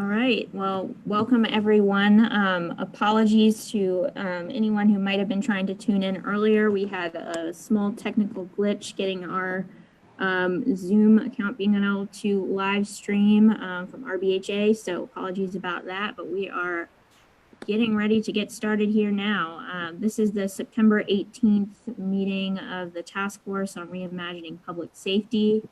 All right, well, welcome everyone. Apologies to anyone who might have been trying to tune in earlier. We had a small technical glitch getting our Zoom account being able to live stream from RBHA, so apologies about that, but we are getting ready to get started here now. This is the September 18th meeting of the Task Force on Reimagining Public Safety.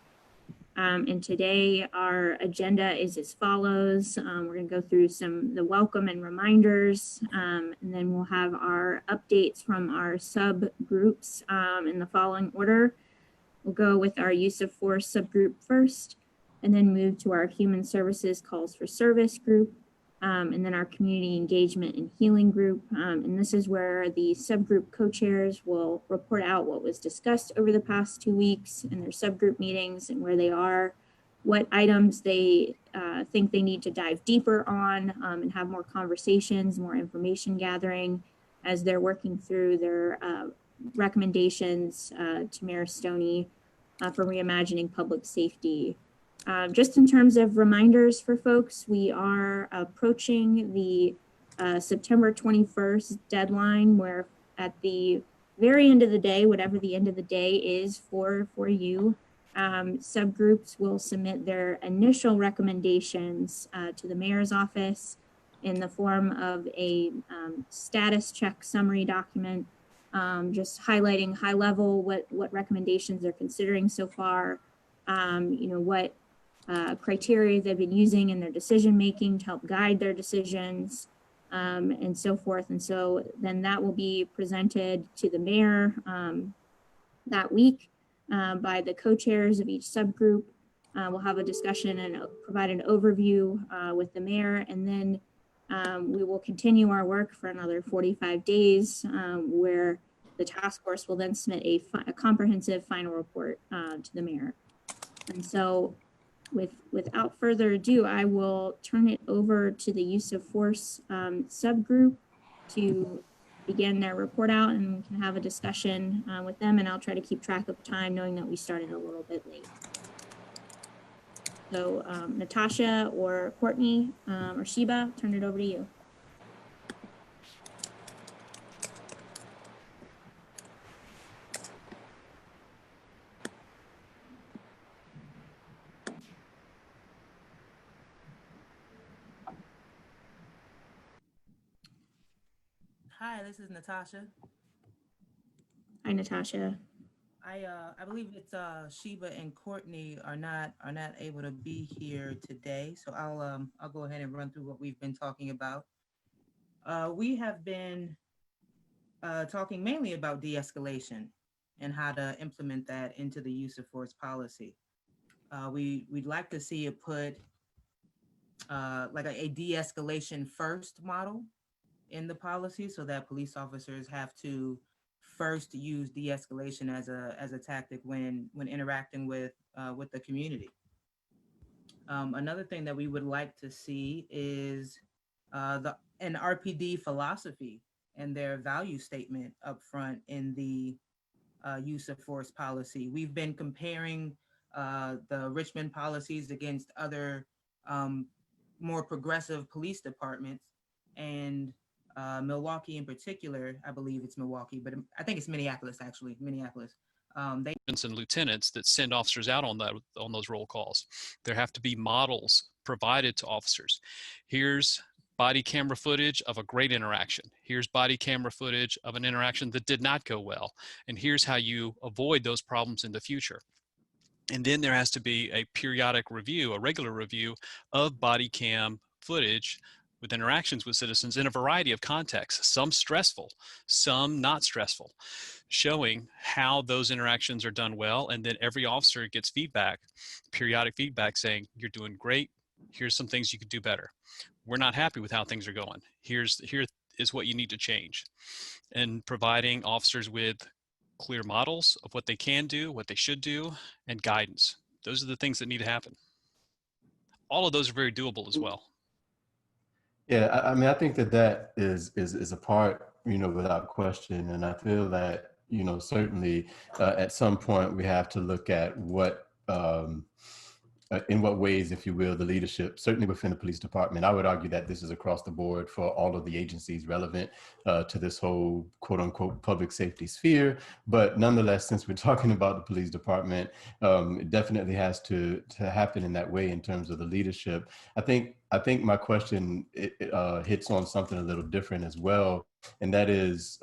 And today our agenda is as follows. We're going to go through the welcome and reminders, and then we'll have our updates from our subgroups in the following order. We'll go with our use of force subgroup first, and then move to our human services calls for service group, and then our community engagement and healing group. And this is where the subgroup co-chairs will report out what was discussed over the past 2 weeks in their subgroup meetings and where they are, what items they think they need to dive deeper on, and have more conversations, more information gathering as they're working through their recommendations to Mayor Stoney for reimagining public safety. Just in terms of reminders for folks, we are approaching the September 21st deadline, where at the very end of the day, whatever the end of the day is for you, subgroups will submit their initial recommendations to the mayor's office in the form of a status check summary document, just highlighting high level what recommendations they're considering so far, what criteria they've been using in their decision making to help guide their decisions, and so forth. And so then that will be presented to the mayor that week by the co-chairs of each subgroup. We'll have a discussion and provide an overview with the mayor, and then we will continue our work for another 45 days where the task force will then submit a comprehensive final report to the mayor. And so without further ado, I will turn it over to the use of force subgroup to begin their report out, and we can have a discussion with them, and I'll try to keep track of time knowing that we started a little bit late. So Natasha or Courtney or Sheba, turn it over to you. Hi, this is Natasha. Hi, Natasha. I believe it's Sheba and Courtney are not able to be here today, so I'll go ahead and run through what we've been talking about. We have been talking mainly about de-escalation and how to implement that into the use of force policy. We'd like to see it put like a de-escalation first model in the policy, so that police officers have to first use de-escalation as a tactic when interacting with the community. Another thing that we would like to see is an RPD philosophy and their value statement up front in the use of force policy. We've been comparing the Richmond policies against other more progressive police departments, and Milwaukee in particular. I believe it's Milwaukee, but I think it's Minneapolis, actually. Minneapolis. They and lieutenants that send officers out on those roll calls. There have to be models provided to officers. Here's body camera footage of a great interaction. Here's body camera footage of an interaction that did not go well. And here's how you avoid those problems in the future. And then there has to be a periodic review, a regular review of body cam footage with interactions with citizens in a variety of contexts, some stressful, some not stressful, showing how those interactions are done well. And then every officer gets feedback, periodic feedback saying, you're doing great. Here's some things you could do better. We're not happy with how things are going. Here is what you need to change. And providing officers with clear models of what they can do, what they should do, and guidance. Those are the things that need to happen. All of those are very doable as well. Yeah, I mean, I think that is a part, without question. And I feel that, certainly at some point we have to look at what in what ways, if you will, the leadership, certainly within the police department, I would argue that this is across the board for all of the agencies relevant to this whole quote unquote public safety sphere. But nonetheless, since we're talking about the police department, it definitely has to happen in that way in terms of the leadership. I think my question hits on something a little different as well, and that is,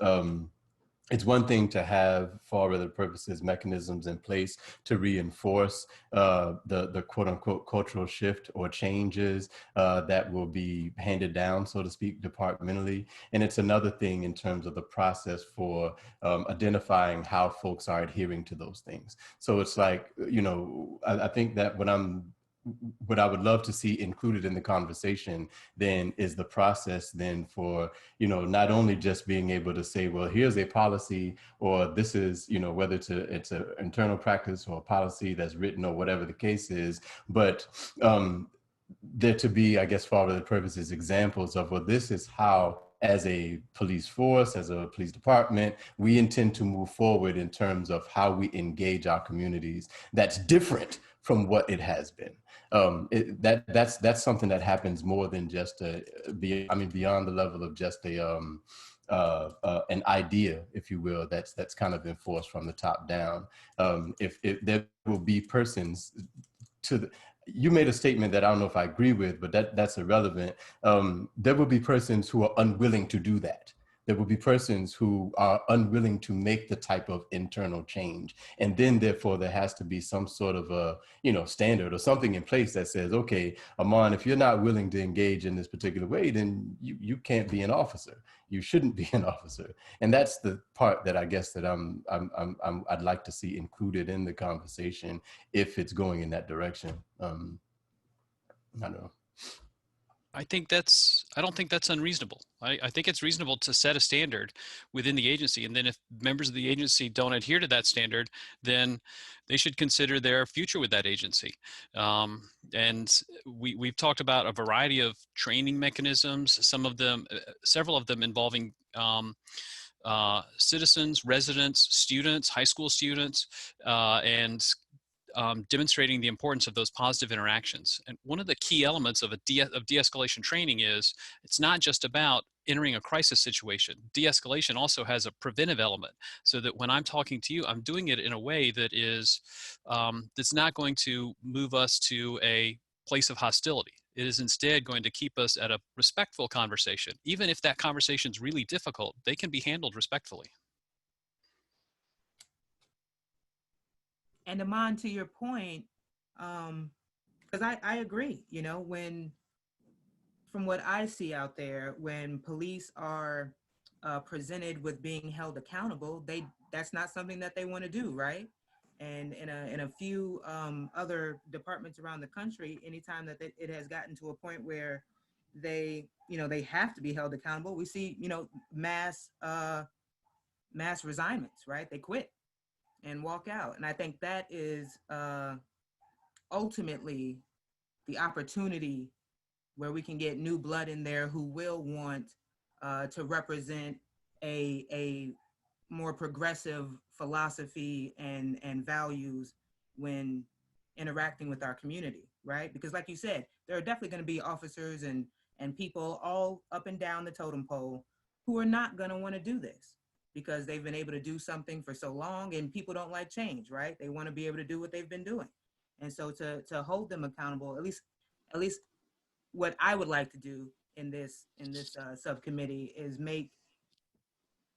it's one thing to have, for all other purposes, mechanisms in place to reinforce the quote unquote cultural shift or changes that will be handed down, so to speak, departmentally. And it's another thing in terms of the process for identifying how folks are adhering to those things. So it's like, you know, I think that what I would love to see included in the conversation then is the process then for, you know, not only just being able to say, well, here's a policy, or this is, you know, whether it's an internal practice or a policy that's written or whatever the case is, but there to be, I guess, for all of the purposes, examples of, well, this is how, as a police force, as a police department, we intend to move forward in terms of how we engage our communities that's different from what it has been. That's something that happens more than just beyond the level of just an idea, if you will, that's kind of enforced from the top down. If there will be persons you made a statement that I don't know if I agree with, but that's irrelevant. There will be persons who are unwilling to do that. There will be persons who are unwilling to make the type of internal change. And then therefore there has to be some sort of a, you know, standard or something in place that says, okay, Amon, if you're not willing to engage in this particular way, then you can't be an officer. You shouldn't be an officer. And that's the part that I guess that I'd like to see included in the conversation if it's going in that direction. I don't know. I don't think that's unreasonable. I think it's reasonable to set a standard within the agency. And then if members of the agency don't adhere to that standard, then they should consider their future with that agency. And we've talked about a variety of training mechanisms, several of them involving citizens, residents, students, high school students, and demonstrating the importance of those positive interactions. And one of the key elements of de-escalation training is it's not just about entering a crisis situation. De-escalation also has a preventive element, so that when I'm talking to you, I'm doing it in a way that is that's not going to move us to a place of hostility. It is instead going to keep us at a respectful conversation. Even if that conversation is really difficult, they can be handled respectfully. And Amon, to your point, because I agree, you know, from what I see out there, when police are presented with being held accountable, that's not something that they want to do, right? And in a few other departments around the country, anytime that it has gotten to a point where they have to be held accountable, we see, you know, mass resignments, right? They quit and walk out. And I think that is ultimately the opportunity where we can get new blood in there who will want to represent a more progressive philosophy and values when interacting with our community, right? Because like you said, there are definitely going to be officers and people all up and down the totem pole who are not going to want to do this, because they've been able to do something for so long, and people don't like change, right? They want to be able to do what they've been doing. And so to hold them accountable, at least what I would like to do in this subcommittee is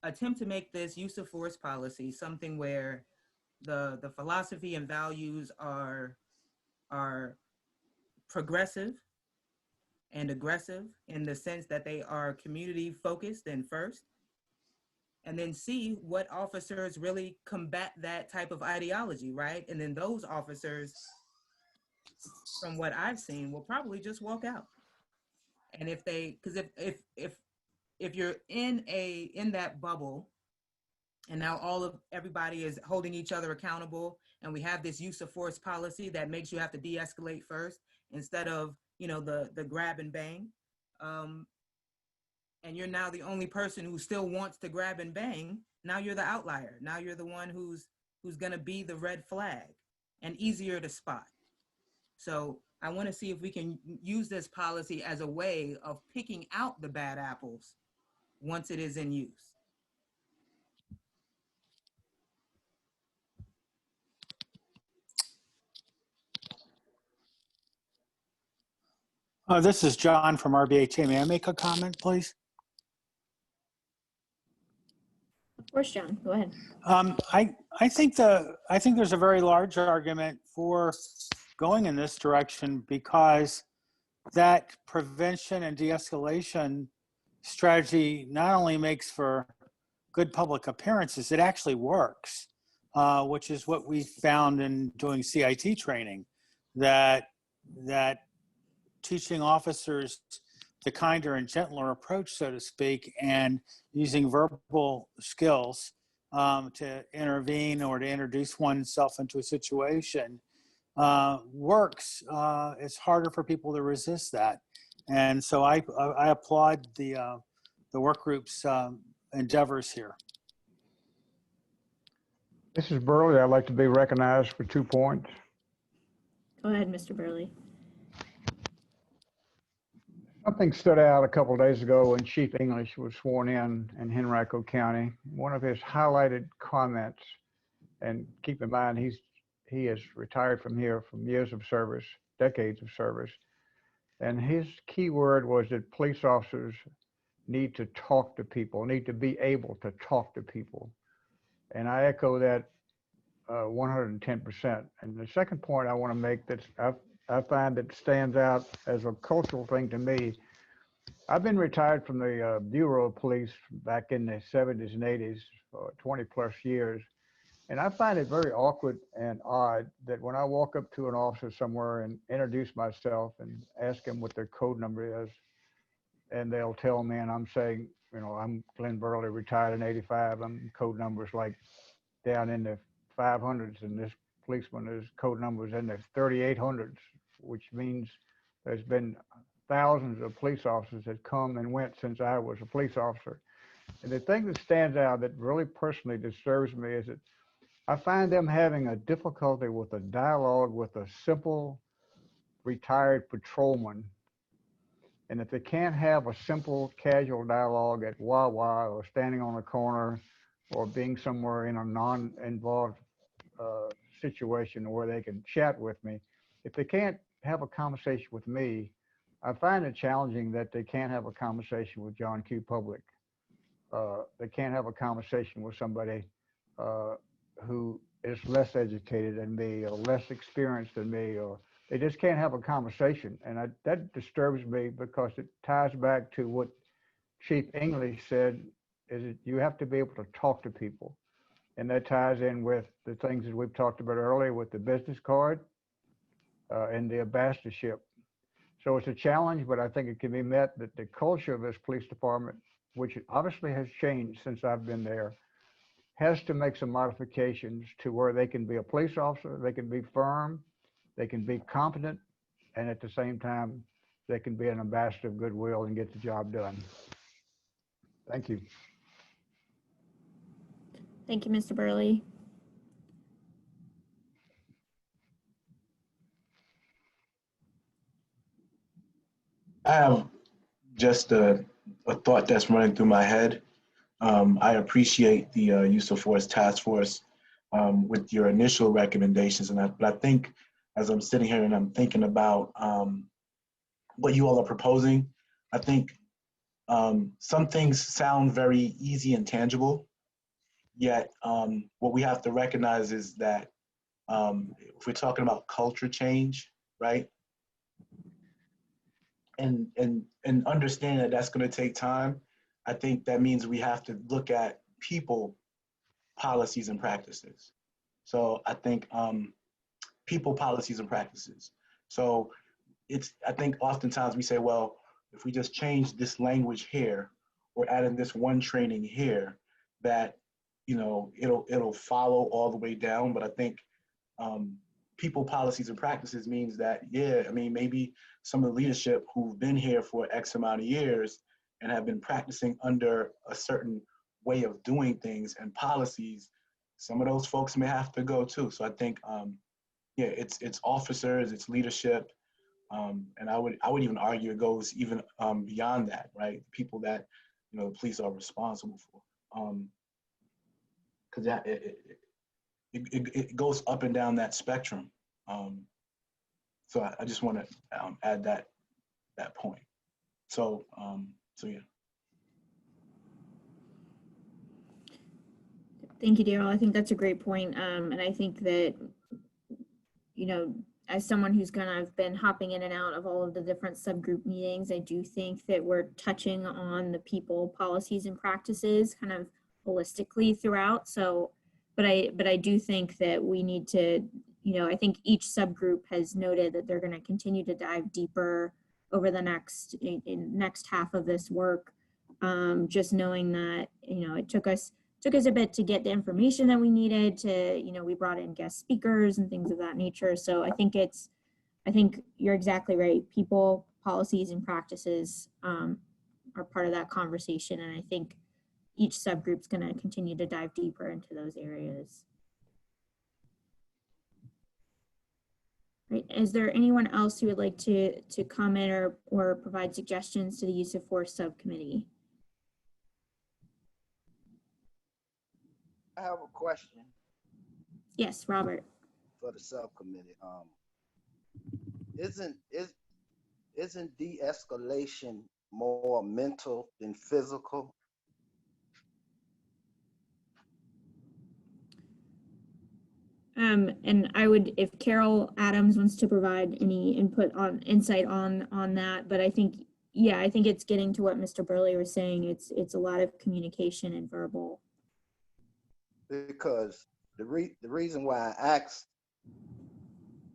attempt to make this use of force policy something where the philosophy and values are progressive and aggressive, in the sense that they are community focused and first, and then see what officers really combat that type of ideology, right? And then those officers, from what I've seen, will probably just walk out. And because if you're in that bubble, and now everybody is holding each other accountable, and we have this use of force policy that makes you have to de-escalate first instead of, you know, the grab and bang, and you're now the only person who still wants to grab and bang, now you're the outlier. Now you're the one who's going to be the red flag and easier to spot. So I want to see if we can use this policy as a way of picking out the bad apples once it is in use. This is John from RBHA. May I make a comment, please? Of course, John, go ahead. I think there's a very large argument for going in this direction, because that prevention and de-escalation strategy not only makes for good public appearances, it actually works, which is what we found in doing CIT training, that teaching officers the kinder and gentler approach, so to speak, and using verbal skills to intervene or to introduce oneself into a situation works. It's harder for people to resist that. And so I applaud the work group's endeavors here. This is Burley. I'd like to be recognized for 2 points. Go ahead, Mr. Burley. Something stood out a couple of days ago when Chief English was sworn in Henrico County. One of his highlighted comments, and keep in mind, he is retired from here from years of service, decades of service. And his key word was that police officers need to talk to people, need to be able to talk to people. And I echo that 110%. And the second point I want to make that I find that stands out as a cultural thing to me. I've been retired from the Bureau of Police back in the 70s and 80s, 20 plus years. And I find it very awkward and odd that when I walk up to an officer somewhere and introduce myself and ask them what their code number is, and they'll tell me, and I'm saying, you know, I'm Glenn Burley, retired in 85. I'm code numbers like down in the 500s, and this policeman is code numbers in the 3800s, which means there's been thousands of police officers that come and went since I was a police officer. And the thing that stands out that really personally disturbs me is that I find them having a difficulty with a dialogue with a simple retired patrolman. And if they can't have a simple casual dialogue at Wawa or standing on a corner or being somewhere in a non-involved situation where they can chat with me, if they can't have a conversation with me, I find it challenging that they can't have a conversation with John Q. Public. They can't have a conversation with somebody who is less educated than me or less experienced than me, or they just can't have a conversation. And that disturbs me because it ties back to what Chief English said, is that you have to be able to talk to people. And that ties in with the things that we've talked about earlier with the business card and the ambassadorship. So it's a challenge, but I think it can be met that the culture of this police department, which obviously has changed since I've been there, has to make some modifications to where they can be a police officer, they can be firm, they can be competent, and at the same time, they can be an ambassador of goodwill and get the job done. Thank you. Thank you, Mr. Burley. I have just a thought that's running through my head. I appreciate the use of force task force with your initial recommendations, but I think as I'm sitting here and I'm thinking about what you all are proposing, I think some things sound very easy and tangible, yet what we have to recognize is that if we're talking about culture change, right? And understand that that's going to take time, I think that means we have to look at people, policies, and practices. So I think people, policies, and practices. So I think oftentimes we say, well, if we just change this language here or add in this one training here, that, you know, it'll follow all the way down. But I think people, policies, and practices means that, yeah, I mean, maybe some of the leadership who've been here for X amount of years and have been practicing under a certain way of doing things and policies, some of those folks may have to go too. So I think yeah, it's officers, it's leadership, and I would even argue it goes even beyond that, right? People that the police are responsible for, because it goes up and down that spectrum. So I just want to add that point. So yeah. Thank you, Daryl. I think that's a great point. And I think that, as someone who's kind of been hopping in and out of all of the different subgroup meetings, I do think that we're touching on the people, policies, and practices kind of holistically throughout. So, but I do think that we need to, I think each subgroup has noted that they're going to continue to dive deeper over the next half of this work. Just knowing that, it took us a bit to get the information that we needed to, we brought in guest speakers and things of that nature. So I think you're exactly right. People, policies, and practices are part of that conversation. And I think each subgroup's going to continue to dive deeper into those areas. Right. Is there anyone else who would like to comment or provide suggestions to the use of force subcommittee? I have a question. Yes, Robert. For the subcommittee. Isn't de-escalation more mental than physical? And I would, if Carol Adams wants to provide any insight on that, but I think it's getting to what Mr. Burley was saying. It's a lot of communication and verbal. Because the reason why I asked,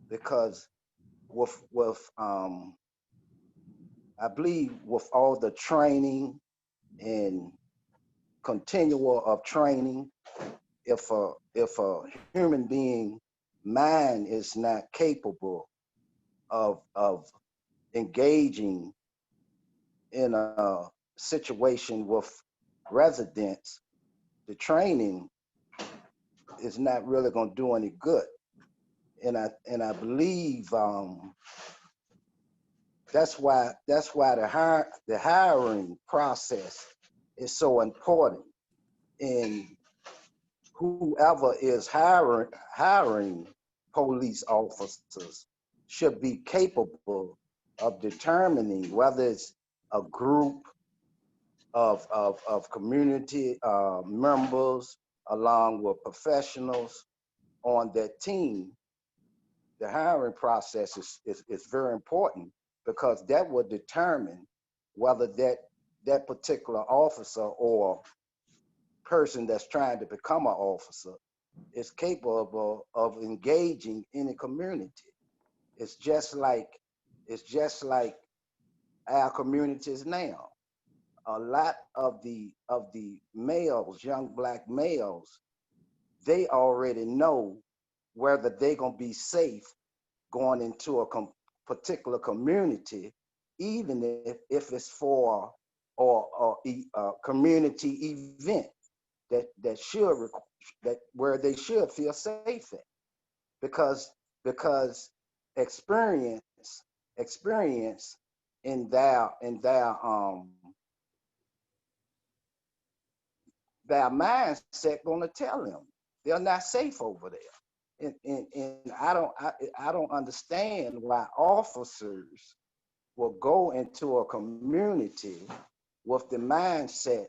because with I believe with all the training and continual of training, if a human being mind is not capable of engaging in a situation with residents, the training is not really going to do any good. And I believe that's why the hiring process is so important. And whoever is hiring police officers should be capable of determining whether it's a group of community members along with professionals on that team. The hiring process is very important, because that will determine whether that particular officer or person that's trying to become an officer is capable of engaging in the community. It's just like our communities now. A lot of the males, young Black males, they already know whether they're gonna be safe going into a particular community, even if it's for a community event where they should feel safe at, because experience in their mindset gonna tell them they're not safe over there. And I don't understand why officers will go into a community with the mindset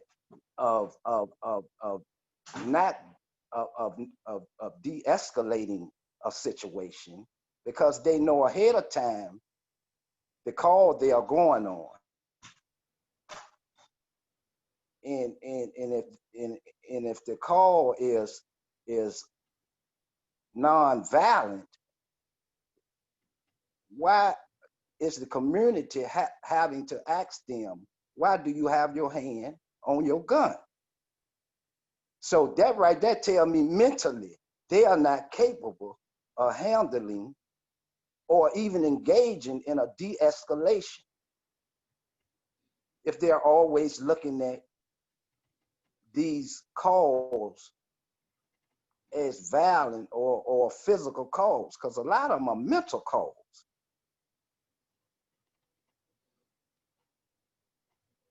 of not de-escalating a situation, because they know ahead of time the call they are going on. And if the call is non-violent, why is the community having to ask them, why do you have your hand on your gun? So that right there tell me mentally they are not capable of handling or even engaging in a de-escalation if they're always looking at these calls as violent or physical calls, because a lot of them are mental calls.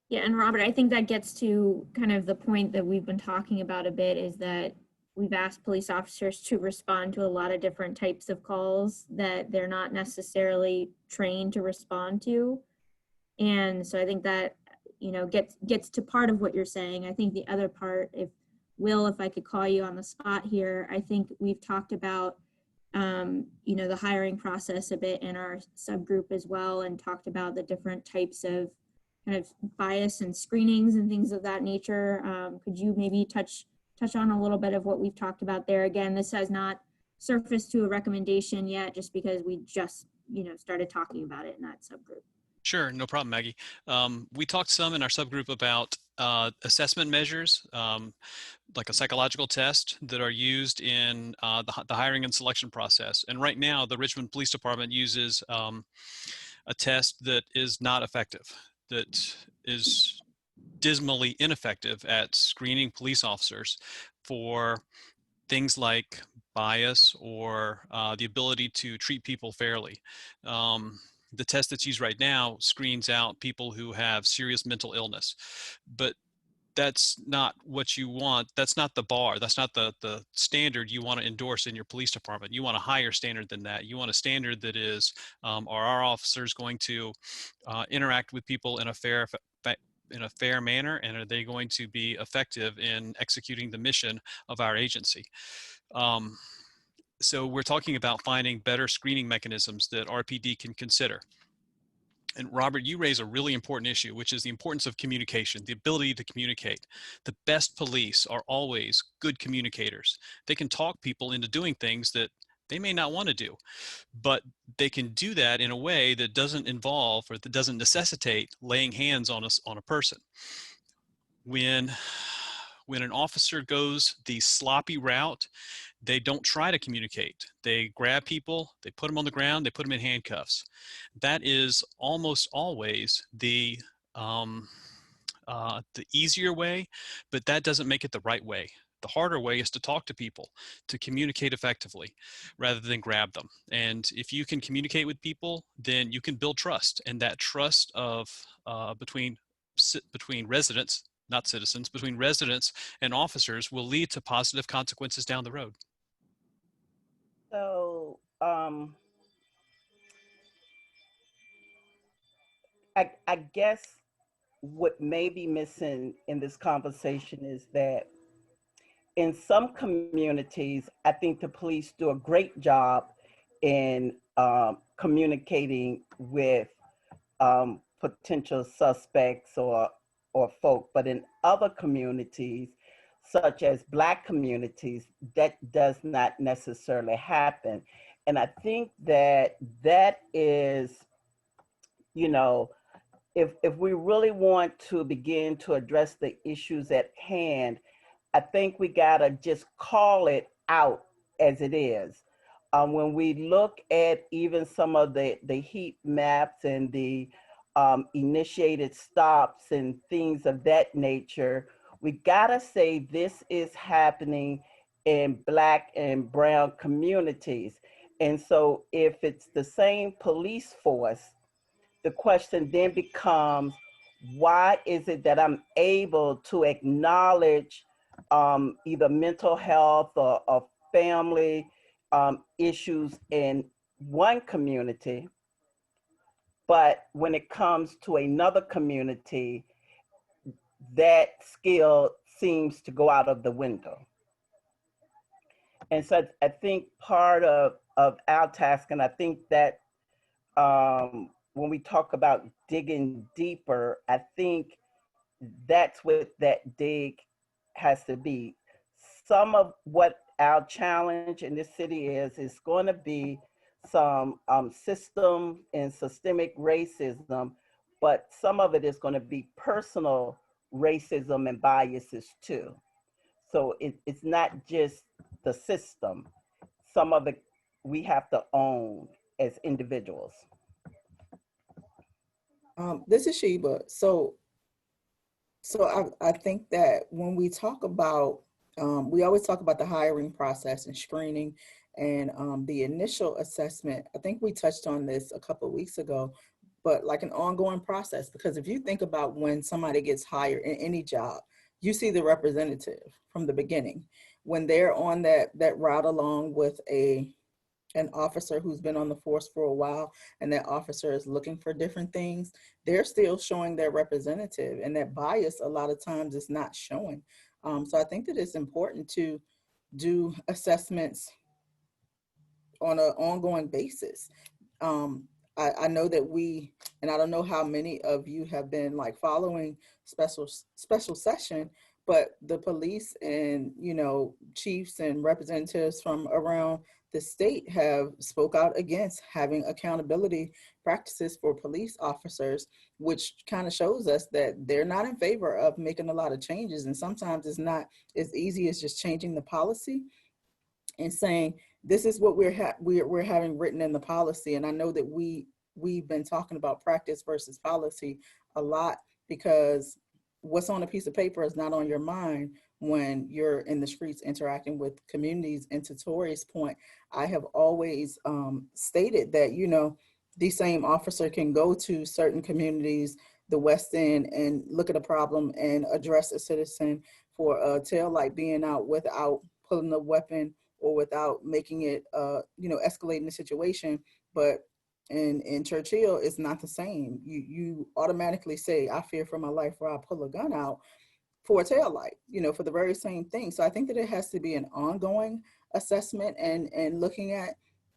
Yeah, and Robert, I think that gets to kind of the point that we've been talking about a bit, is that we've asked police officers to respond to a lot of different types of calls that they're not necessarily trained to respond to. And so I think that, you know, gets to part of what you're saying. I think the other part, if I could call you on the spot here, I think we've talked about, you know, the hiring process a bit in our subgroup as well, and talked about the different types of kind of bias and screenings and things of that nature. Could you maybe touch on a little bit of what we've talked about there? Again, this has not surfaced to a recommendation yet, just because we just, you know, started talking about it in that subgroup. Sure, no problem, Maggie. We talked some in our subgroup about assessment measures, like a psychological test that are used in the hiring and selection process. And right now, the Richmond Police Department uses a test that is not effective, that is dismally ineffective at screening police officers for things like bias or the ability to treat people fairly. The test that's used right now screens out people who have serious mental illness, but that's not what you want. That's not the bar. That's not the standard you want to endorse in your police department. You want a higher standard than that. You want a standard that is, are our officers going to interact with people in a fair manner, and are they going to be effective in executing the mission of our agency? So we're talking about finding better screening mechanisms that RPD can consider. And Robert, you raise a really important issue, which is the importance of communication, the ability to communicate. The best police are always good communicators. They can talk people into doing things that they may not want to do, but they can do that in a way that doesn't involve, or that doesn't necessitate, laying hands on a person. When an officer goes the sloppy route, they don't try to communicate. They grab people, they put them on the ground, they put them in handcuffs. That is almost always the easier way, but that doesn't make it the right way. The harder way is to talk to people, to communicate effectively, rather than grab them. And if you can communicate with people, then you can build trust, and that trust of between residents, not citizens, between residents and officers will lead to positive consequences down the road. So I guess what may be missing in this conversation is that in some communities, I think the police do a great job in communicating with potential suspects or folk, but in other communities, such as Black communities, that does not necessarily happen. And I think that is, you know, if we really want to begin to address the issues at hand, I think we gotta just call it out as it is. When we look at even some of the heat maps and the initiated stops and things of that nature, we gotta say this is happening in Black and brown communities. And so if it's the same police force, the question then becomes, why is it that I'm able to acknowledge either mental health or family issues in one community, but when it comes to another community, that skill seems to go out of the window? And so I think part of our task, and I think that when we talk about digging deeper, I think that's what that dig has to be. Some of what our challenge in this city is going to be some system and systemic racism, but some of it is going to be personal racism and biases too. So it's not just the system. Some of it we have to own as individuals. This is Sheba. So I think that when we talk about we always talk about the hiring process and screening and the initial assessment. I think we touched on this a couple of weeks ago, but like an ongoing process, because if you think about when somebody gets hired in any job, you see the representative from the beginning. When they're on that route along with an officer who's been on the force for a while, and that officer is looking for different things, they're still showing their representative, and that bias a lot of times is not showing. So I think that it's important to do assessments on an ongoing basis. I know that and I don't know how many of you have been like following special session, but the police and, you know, chiefs and representatives from around the state have spoke out against having accountability practices for police officers, which kind of shows us that they're not in favor of making a lot of changes. And sometimes it's not as easy as just changing the policy and saying, this is what we're having written in the policy. And I know that we've been talking about practice versus policy a lot, because what's on a piece of paper is not on your mind when you're in the streets interacting with communities. And to Torey's point, I have always stated that, you know, the same officer can go to certain communities, the West End, and look at a problem and address a citizen for a tail light being out without pulling a weapon or without making it, you know, escalating the situation. But in Churchill, it's not the same. You automatically say, I fear for my life, or I pull a gun out for a tail light, you know, for the very same thing. So I think that it has to be an ongoing assessment and looking at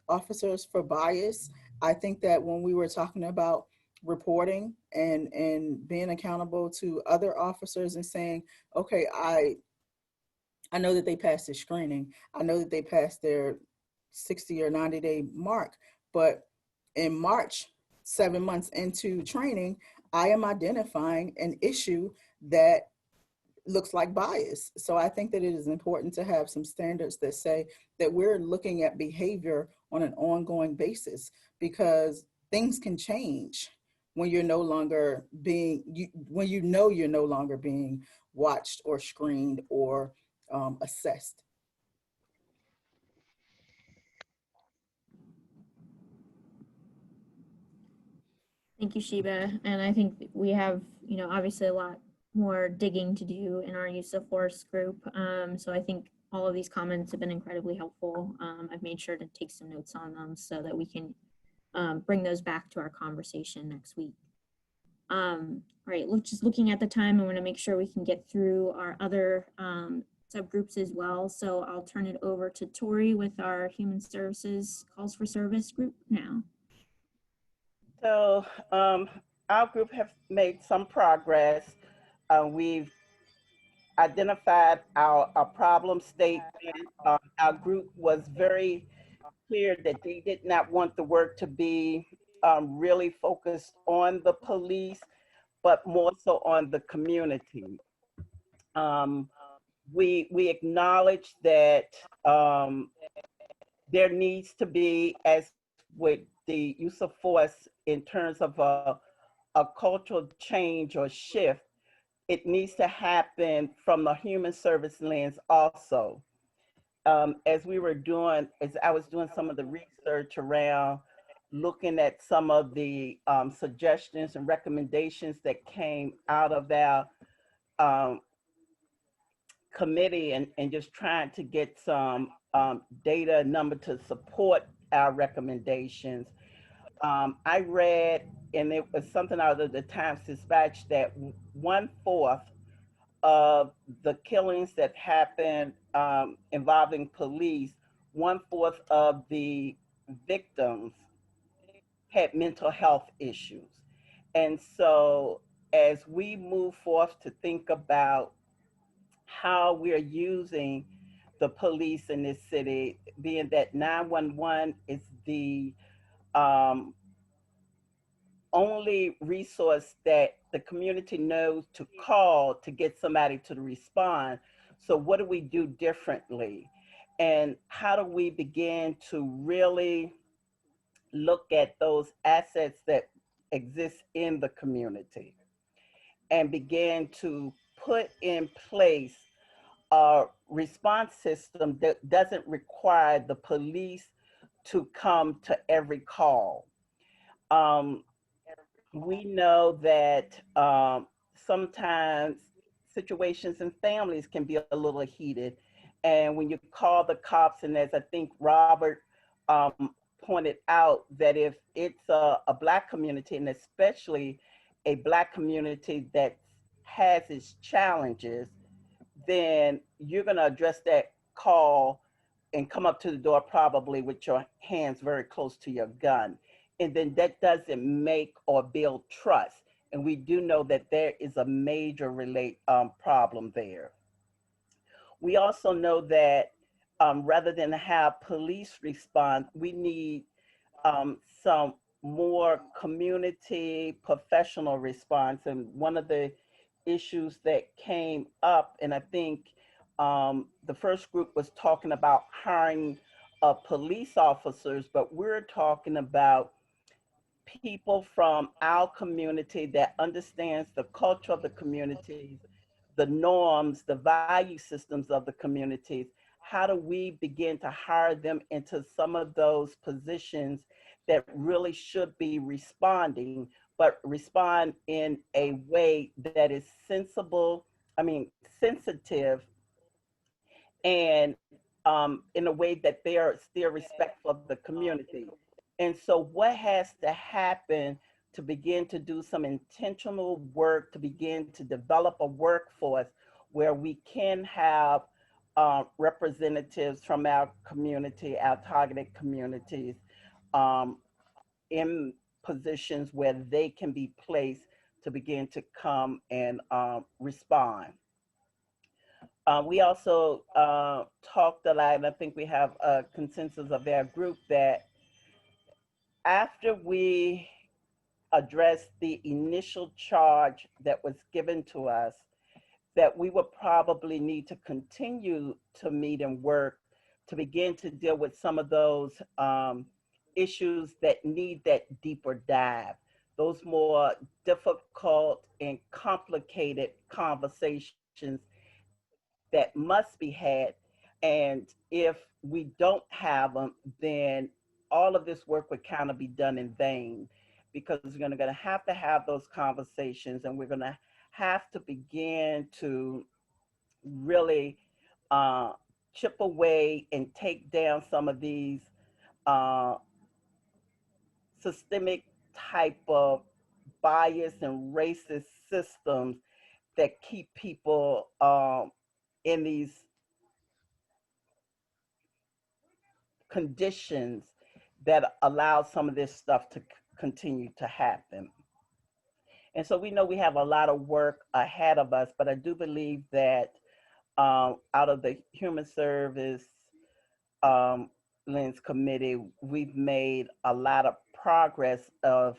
officers for bias. I think that when we were talking about reporting and being accountable to other officers and saying, okay, I know that they passed their screening. I know that they passed their 60 or 90-day mark, but in March, 7 months into training, I am identifying an issue that looks like bias. So I think that it is important to have some standards that say that we're looking at behavior on an ongoing basis, because things can change when you're no longer when you know you're no longer being watched or screened or assessed. Thank you, Sheba. And I think we have, you know, obviously a lot more digging to do in our use of force group. So I think all of these comments have been incredibly helpful. I've made sure to take some notes on them so that we can bring those back to our conversation next week. All right, just looking at the time, I want to make sure we can get through our other subgroups as well. So I'll turn it over to Torey with our Human Services Calls for Service group now. So our group have made some progress. We've identified our problem statement. Our group was very clear that they did not want the work to be really focused on the police, but more so on the community. We acknowledge that there needs to be, as with the use of force in terms of a cultural change or shift, it needs to happen from the human service lens also. As I was doing some of the research around looking at some of the suggestions and recommendations that came out of our committee and just trying to get some data number to support our recommendations. I read, and it was something out of the Times Dispatch, that 1/4 of the killings that happened involving police, 1/4 of the victims had mental health issues. And so as we move forth to think about how we're using the police in this city, being that 911 is the only resource that the community knows to call to get somebody to respond. So what do we do differently? And how do we begin to really look at those assets that exist in the community and begin to put in place response system that doesn't require the police to come to every call. We know that sometimes situations in families can be a little heated. And when you call the cops, and as I think Robert pointed out, that if it's a Black community, and especially a Black community that has its challenges, then you're going to address that call and come up to the door probably with your hands very close to your gun. And then that doesn't make or build trust. And we do know that there is a major problem there. We also know that rather than have police respond, we need some more community professional response. And one of the issues that came up, and I think the first group was talking about hiring police officers, but we're talking about people from our community that understands the culture of the communities, the norms, the value systems of the communities. How do we begin to hire them into some of those positions that really should be responding, but respond in a way that is sensitive, and in a way that they are still respectful of the community. And so what has to happen to begin to do some intentional work, to begin to develop a workforce where we can have representatives from our community, our targeted communities, in positions where they can be placed to begin to come and respond. We also talked a lot, and I think we have a consensus of our group that after we address the initial charge that was given to us, that we would probably need to continue to meet and work to begin to deal with some of those issues that need that deeper dive, those more difficult and complicated conversations that must be had. And if we don't have them, then all of this work would kind of be done in vain, because we're going to have those conversations, and we're going to have to begin to really chip away and take down some of these systemic type of bias and racist systems that keep people in these conditions that allow some of this stuff to continue to happen. And so we know we have a lot of work ahead of us, but I do believe that out of the Human Service Lens Committee, we've made a lot of progress of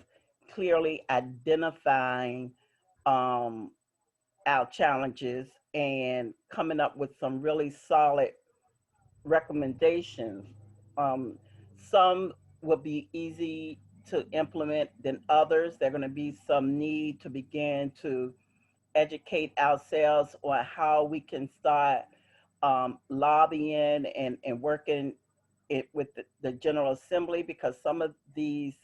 clearly identifying our challenges and coming up with some really solid recommendations. Some will be easy to implement than others. There are going to be some need to begin to educate ourselves on how we can start lobbying and working it with the General Assembly, because some of these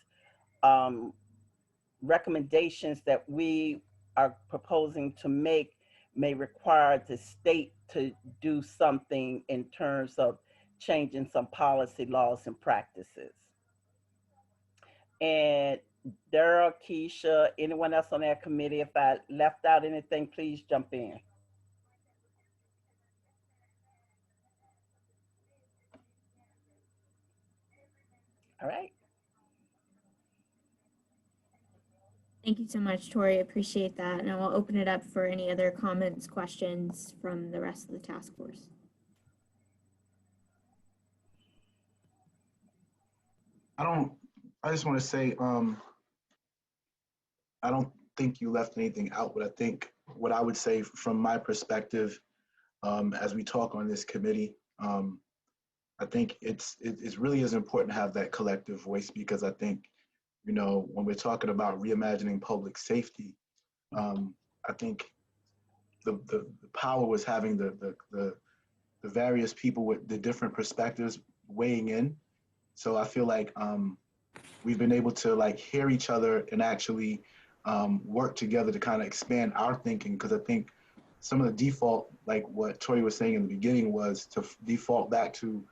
recommendations that we are proposing to make may require the state to do something in terms of changing some policy, laws, and practices. And Daryl, Keisha, anyone else on that committee, if I left out anything, please jump in. All right. Thank you so much, Torey. Appreciate that. And I will open it up for any other comments, questions from the rest of the task force. I just want to say, I don't think you left anything out, but I think what I would say from my perspective, as we talk on this committee, I think it really is important to have that collective voice, because I think, you know, when we're talking about reimagining public safety, I think the power was having the the various people with the different perspectives weighing in. So I feel like we've been able to like hear each other and actually work together to kind of expand our thinking, because I think some of the default, like what Torey was saying in the beginning, was to default back to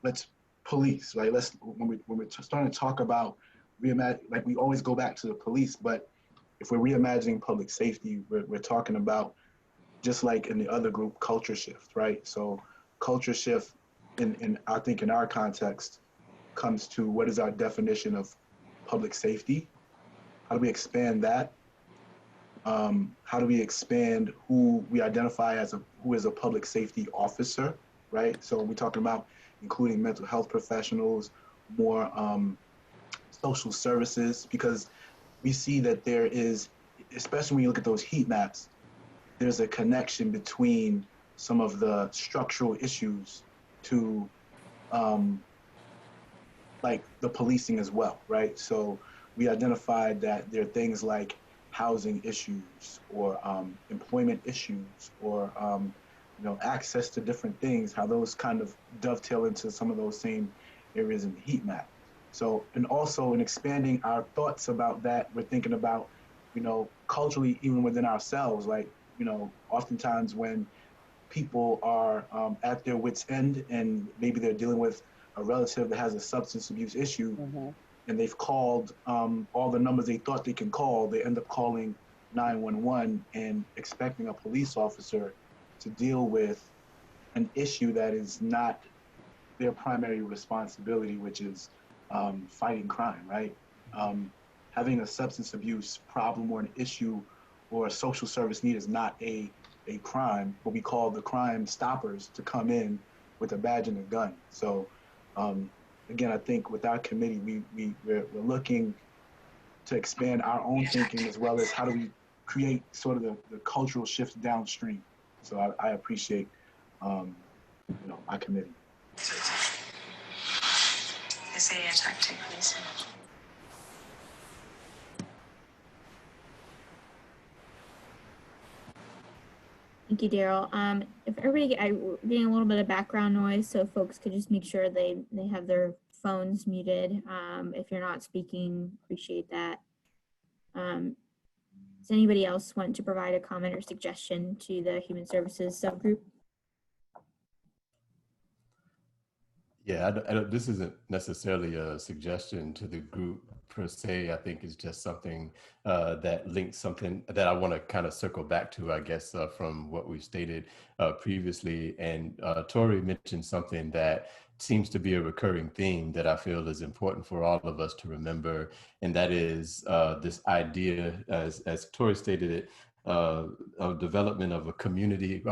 let's police, right? Let's when we're starting to talk about reimagine, like we always go back to the police, but if we're reimagining public safety, we're talking about, just like in the other group, culture shift, right? So culture shift in I think in our context comes to what is our definition of public safety? How do we expand that? How do we expand who we identify as who is a public safety officer, right? So we're talking about including mental health professionals, more social services, because we see that there is, especially when you look at those heat maps, there's a connection between some of the structural issues to like the policing as well, right? So we identified that there are things like housing issues or employment issues or access to different things, how those kind of dovetail into some of those same areas in the heat map. So, and also in expanding our thoughts about that, we're thinking about, culturally, even within ourselves, like, oftentimes when people are at their wit's end and maybe they're dealing with a relative that has a substance abuse issue, and they've called all the numbers they thought they can call, they end up calling 911 and expecting a police officer to deal with an issue that is not their primary responsibility, which is fighting crime, right? Having a substance abuse problem or an issue or a social service need is not a crime, but we call the crime stoppers to come in with a badge and a gun. So again, I think with our committee, we're looking to expand our own thinking, as well as how do we create sort of the cultural shift downstream. So I appreciate our committee. Thank you, Daryl. If everybody, we're getting a little bit of background noise, so folks could just make sure they have their phones muted. If you're not speaking, appreciate that. Does anybody else want to provide a comment or suggestion to the Human Services subgroup? Yeah, this isn't necessarily a suggestion to the group per se. I think it's just something that links something that I want to kind of circle back to, I guess, from what we stated previously. And Torey mentioned something that seems to be a recurring theme that I feel is important for all of us to remember. And that is this idea, as Torey stated it, of development of a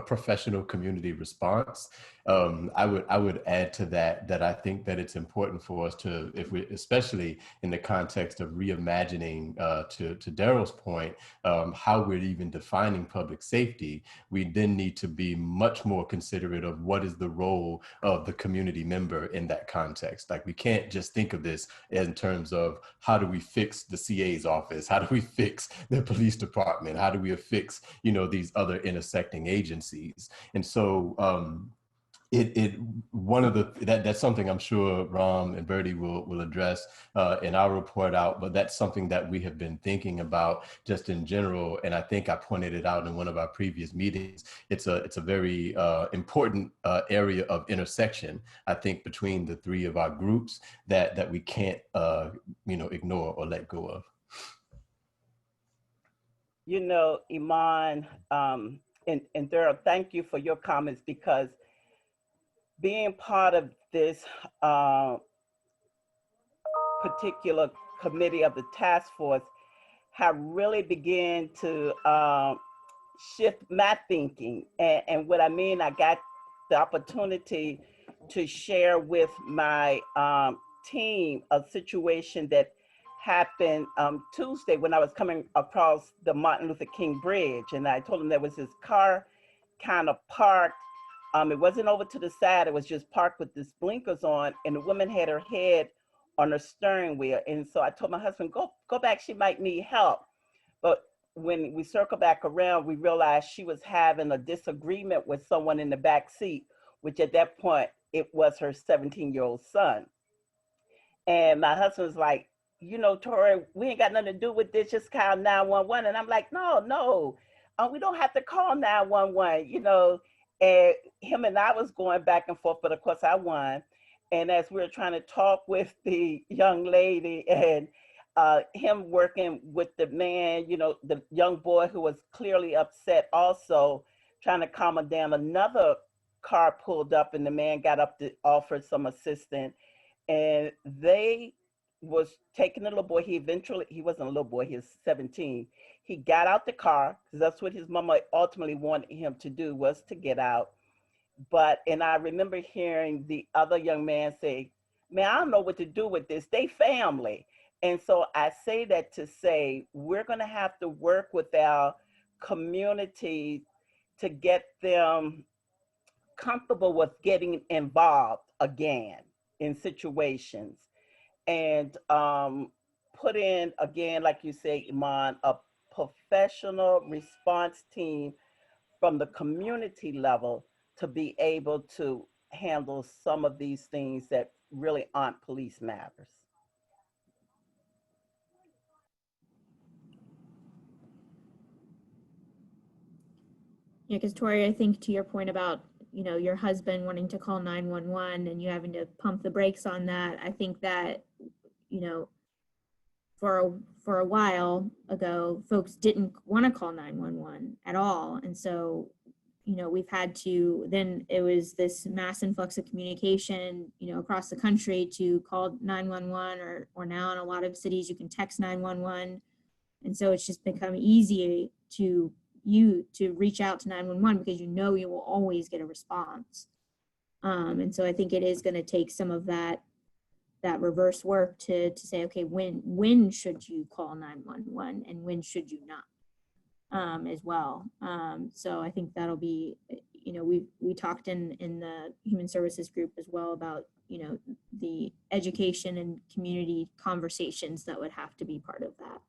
professional community response. I would add to that I think that it's important for us to, especially in the context of reimagining, to Daryl's point, how we're even defining public safety, we then need to be much more considerate of what is the role of the community member in that context. Like, we can't just think of this in terms of how do we fix the CA's office? How do we fix the police department? How do we fix, these other intersecting agencies? And so that's something I'm sure Ram and Bertie will address in our report out, but that's something that we have been thinking about just in general. And I think I pointed it out in one of our previous meetings. It's a very important area of intersection, I think, between the three of our groups that we can't ignore or let go of. Iman and Daryl, thank you for your comments, because being part of this particular committee of the task force have really began to shift my thinking. And what I mean, I got the opportunity to share with my team a situation that happened Tuesday when I was coming across the Martin Luther King Bridge. And I told them there was this car kind of parked. It wasn't over to the side, it was just parked with this blinkers on, and the woman had her head on her steering wheel. And so I told my husband, go back, she might need help. But when we circle back around, we realized she was having a disagreement with someone in the back seat which at that point, it was her 17-year-old son. And my husband was like, you know, Torey, we ain't got nothing to do with this, just call 911. And I'm like, no, we don't have to call 911, you know. And him and I was going back and forth, but of course I won. And as we were trying to talk with the young lady and him working with the man, you know, the young boy who was clearly upset also, trying to calm him down, another car pulled up and the man got up to offer some assistance. And they was taking the little boy. He wasn't a little boy, he was 17. He got out the car, because that's what his mama ultimately wanted him to do, was to get out. And I remember hearing the other young man say, man, I don't know what to do with this. They family. And so I say that to say, we're going to have to work with our community to get them comfortable with getting involved again in situations, and put in, again, like you say, Iman, a professional response team from the community level to be able to handle some of these things that really aren't police matters. Yeah, because Torey, I think to your point about, you know, your husband wanting to call 911 and you having to pump the brakes on that, I think that, you know, for a while ago, folks didn't want to call 911 at all. And so, you know, we've had to, then it was this mass influx of communication, you know, across the country to call 911, or now in a lot of cities, you can text 911. And so it's just become easy to reach out to 911 because you know you will always get a response. And so I think it is going to take some of that reverse work to say, okay, when should you call 911 and when should you not, as well. So I think that'll be, you know, we talked in the human services group as well about, you know, the education and community conversations that would have to be part of that.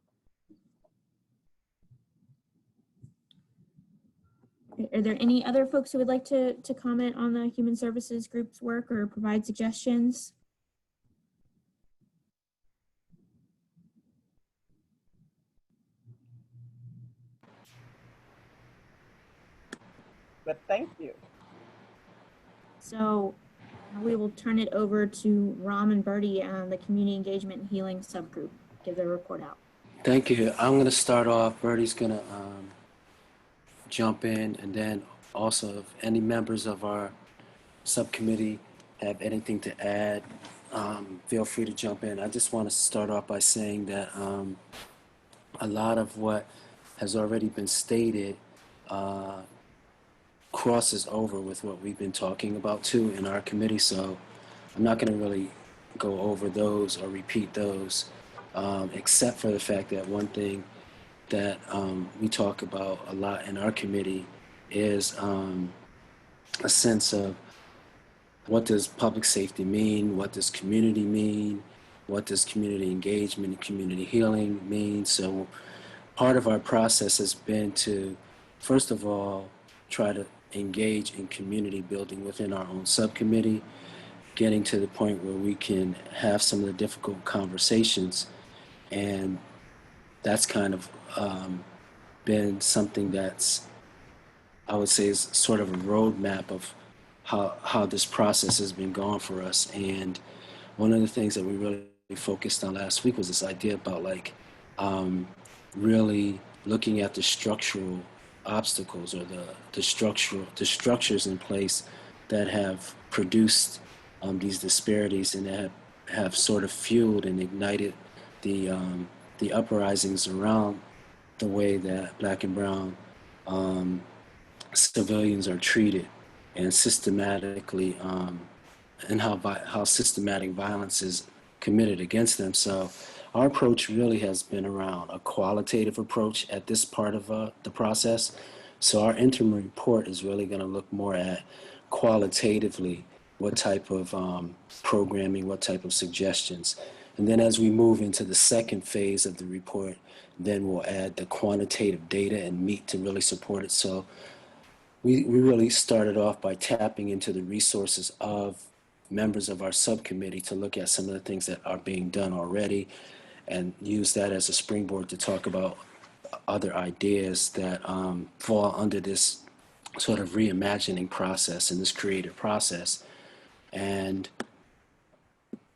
Are there any other folks who would like to comment on the human services group's work or provide suggestions? But thank you. So we will turn it over to Ram and Bertie on the community engagement and healing subgroup. Give their report out. Thank you. I'm going to start off. Bertie's going to jump in, and then also if any members of our subcommittee have anything to add, feel free to jump in. I just want to start off by saying that a lot of what has already been stated crosses over with what we've been talking about too in our committee, so I'm not going to really go over those or repeat those, except for the fact that one thing that we talk about a lot in our committee is a sense of what does public safety mean, what does community mean, what does community engagement and community healing mean. So part of our process has been to, first of all, try to engage in community building within our own subcommittee, getting to the point where we can have some of the difficult conversations. And that's kind of been something that's, I would say, is sort of a roadmap of how this process has been going for us. And one of the things that we really focused on last week was this idea about like really looking at the structural obstacles or the structures in place that have produced these disparities and that have sort of fueled and ignited the uprisings around the way that Black and brown civilians are treated and systematically and how systematic violence is committed against them. So our approach really has been around a qualitative approach at this part of the process. So our interim report is really going to look more at qualitatively what type of programming, what type of suggestions. And then as we move into the second phase of the report, then we'll add the quantitative data and meat to really support it. So we really started off by tapping into the resources of members of our subcommittee to look at some of the things that are being done already and use that as a springboard to talk about other ideas that fall under this sort of reimagining process and this creative process. And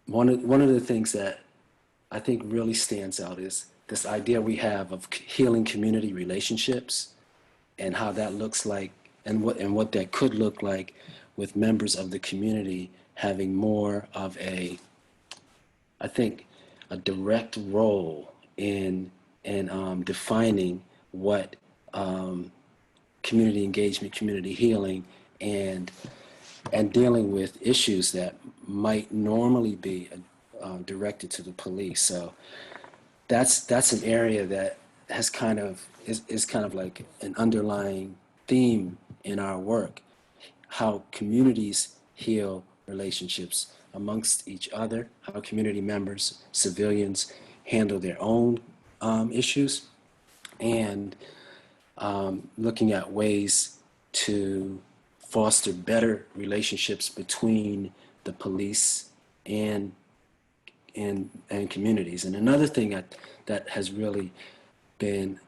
one of the things that I think really stands out is this idea we have of healing community relationships and how that looks like and what that could look like with members of the community having more of a, I think, a direct role in defining what community engagement, community healing, and dealing with issues that might normally be directed to the police. So that's an area that has kind of is kind of like an underlying theme in our work, how communities heal relationships amongst each other, how community members, civilians handle their own issues, and looking at ways to foster better relationships between the police and communities. And another thing that has really been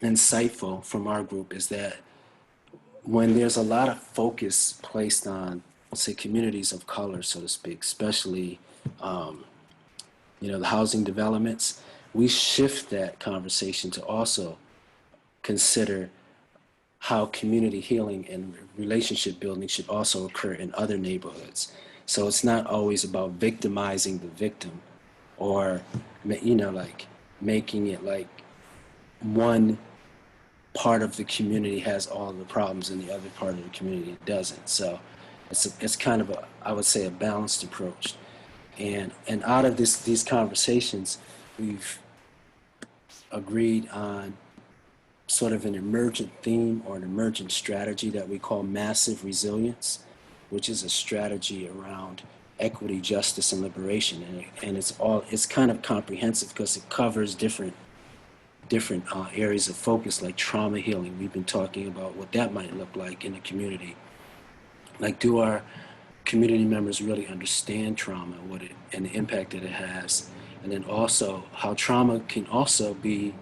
insightful from our group is that when there's a lot of focus placed on, say, communities of color, so to speak, especially the housing developments, we shift that conversation to also consider how community healing and relationship building should also occur in other neighborhoods. So it's not always about victimizing the victim or, like making it like one part of the community has all the problems and the other part of the community doesn't. So it's kind of I would say a balanced approach. And out of these conversations, we've agreed on sort of an emergent theme or an emergent strategy that we call massive resilience, which is a strategy around equity, justice, and liberation. And it's kind of comprehensive because it covers different areas of focus, like trauma healing. We've been talking about what that might look like in the community. Like, do our community members really understand trauma, and the impact that it has? And then also how trauma can also be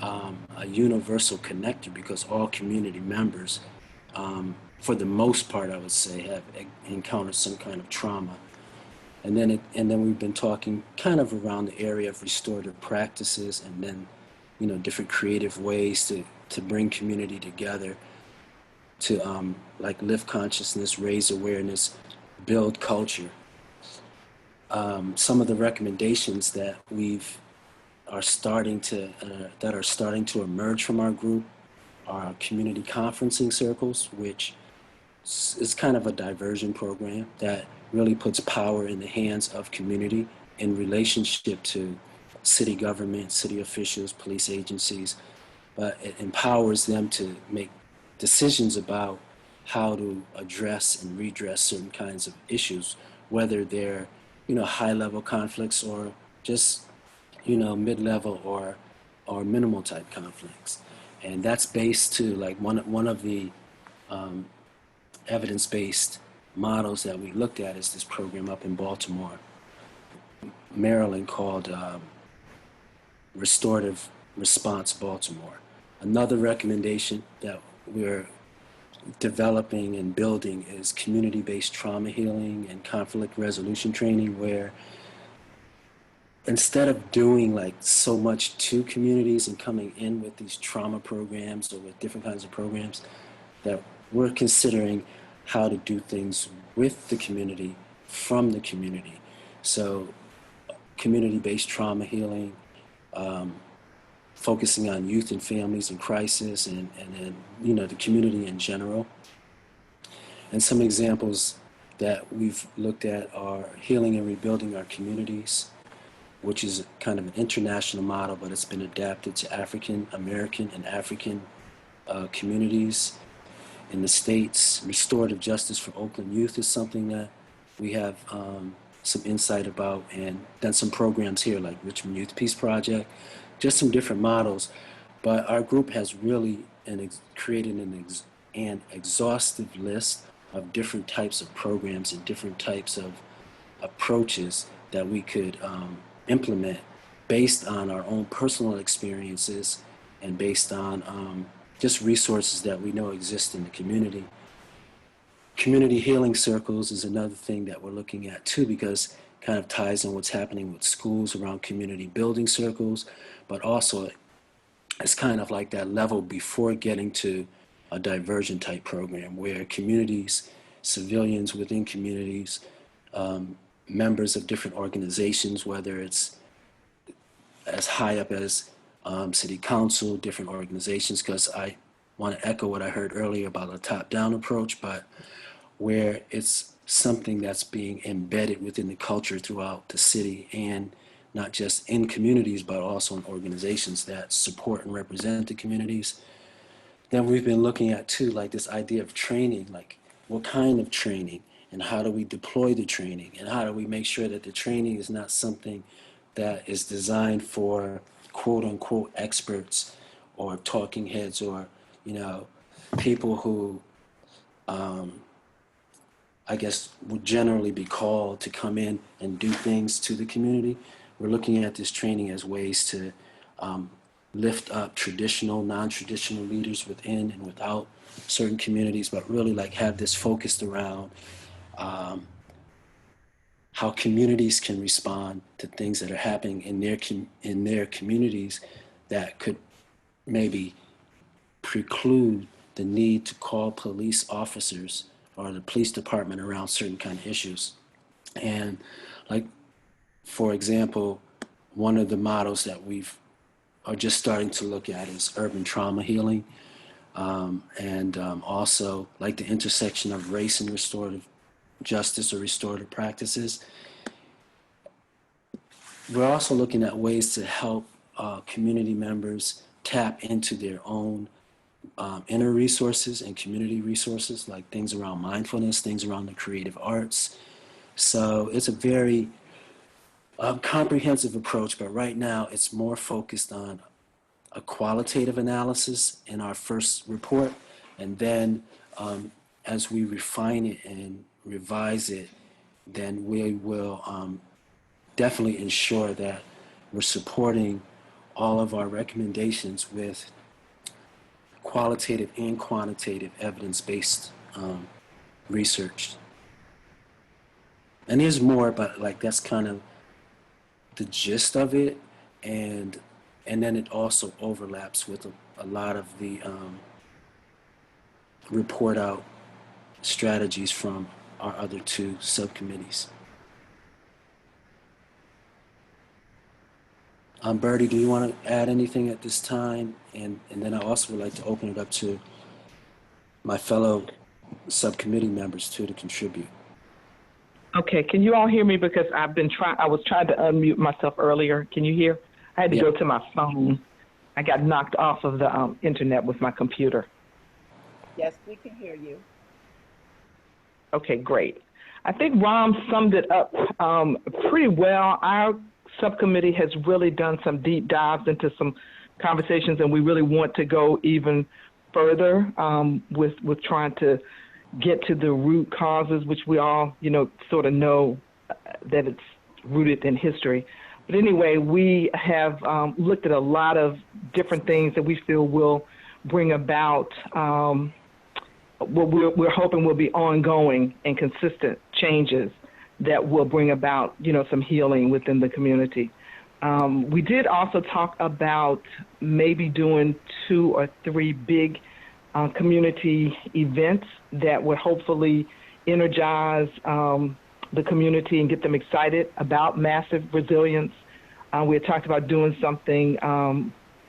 a universal connector, because all community members, for the most part, I would say, have encountered some kind of trauma. And then we've been talking kind of around the area of restorative practices, and then different creative ways to bring community together, to like lift consciousness, raise awareness, build culture. Some of the recommendations that are starting to emerge from our group are community conferencing circles, which is kind of a diversion program that really puts power in the hands of community in relationship to city government, city officials, police agencies, but it empowers them to make decisions about how to address and redress certain kinds of issues, whether they're, high-level conflicts or just, mid-level or minimal type conflicts. And that's based to, like, one of the evidence-based models that we looked at is this program up in Baltimore, Maryland, called Restorative Response Baltimore. Another recommendation that we're developing and building is community-based trauma healing and conflict resolution training, where instead of doing like so much to communities and coming in with these trauma programs or with different kinds of programs, that we're considering how to do things with the community, from the community. So community-based trauma healing, focusing on youth and families in crisis, and the community in general. And some examples that we've looked at are healing and rebuilding our communities, which is kind of an international model, but it's been adapted to African American and African communities in the States. Restorative justice for Oakland youth is something that we have some insight about, and done some programs here like Richmond Youth Peace Project, just some different models But our group has really created an exhaustive list of different types of programs and different types of approaches that we could implement based on our own personal experiences and based on just resources that we know exist in the community. Community healing circles is another thing that we're looking at too, because it kind of ties in what's happening with schools around community building circles, but also it's kind of like that level before getting to a diversion type program where communities, civilians within communities, members of different organizations, whether it's as high up as city council, different organizations, because I want to echo what I heard earlier about a top-down approach, but where it's something that's being embedded within the culture throughout the city, and not just in communities, but also in organizations that support and represent the communities. Then we've been looking at too, like this idea of training, like what kind of training, and how do we deploy the training, and how do we make sure that the training is not something that is designed for quote unquote experts or talking heads or, you know, people who I guess would generally be called to come in and do things to the community. We're looking at this training as ways to lift up traditional, non-traditional leaders within and without certain communities, but really like have this focused around how communities can respond to things that are happening in their communities that could maybe preclude the need to call police officers or the police department around certain kind of issues. And like, for example, one of the models that are just starting to look at is urban trauma healing, and also like the intersection of race and restorative justice or restorative practices. We're also looking at ways to help community members tap into their own inner resources and community resources, like things around mindfulness, things around the creative arts. So it's a very comprehensive approach, but right now it's more focused on a qualitative analysis in our first report, and then as we refine it and revise it, then we will definitely ensure that we're supporting all of our recommendations with qualitative and quantitative evidence-based research. And there's more, but like that's kind of the gist of it, and then it also overlaps with a lot of the report out strategies from our other two subcommittees. Bertie, do you want to add anything at this time? And then I also would like to open it up to my fellow subcommittee members too to contribute. Okay, can you all hear me? Because I was trying to unmute myself earlier. Can you hear? I had to go to my phone. I got knocked off of the internet with my computer. Yes, we can hear you. Okay, great. I think Ram summed it up pretty well. Our subcommittee has really done some deep dives into some conversations, and we really want to go even further with trying to get to the root causes, which we all, sort of know that it's rooted in history. But anyway, we have looked at a lot of different things that we feel will bring about what we're hoping will be ongoing and consistent changes that will bring about, some healing within the community. We did also talk about maybe doing 2 or 3 big community events that would hopefully energize the community and get them excited about massive resilience. We had talked about doing something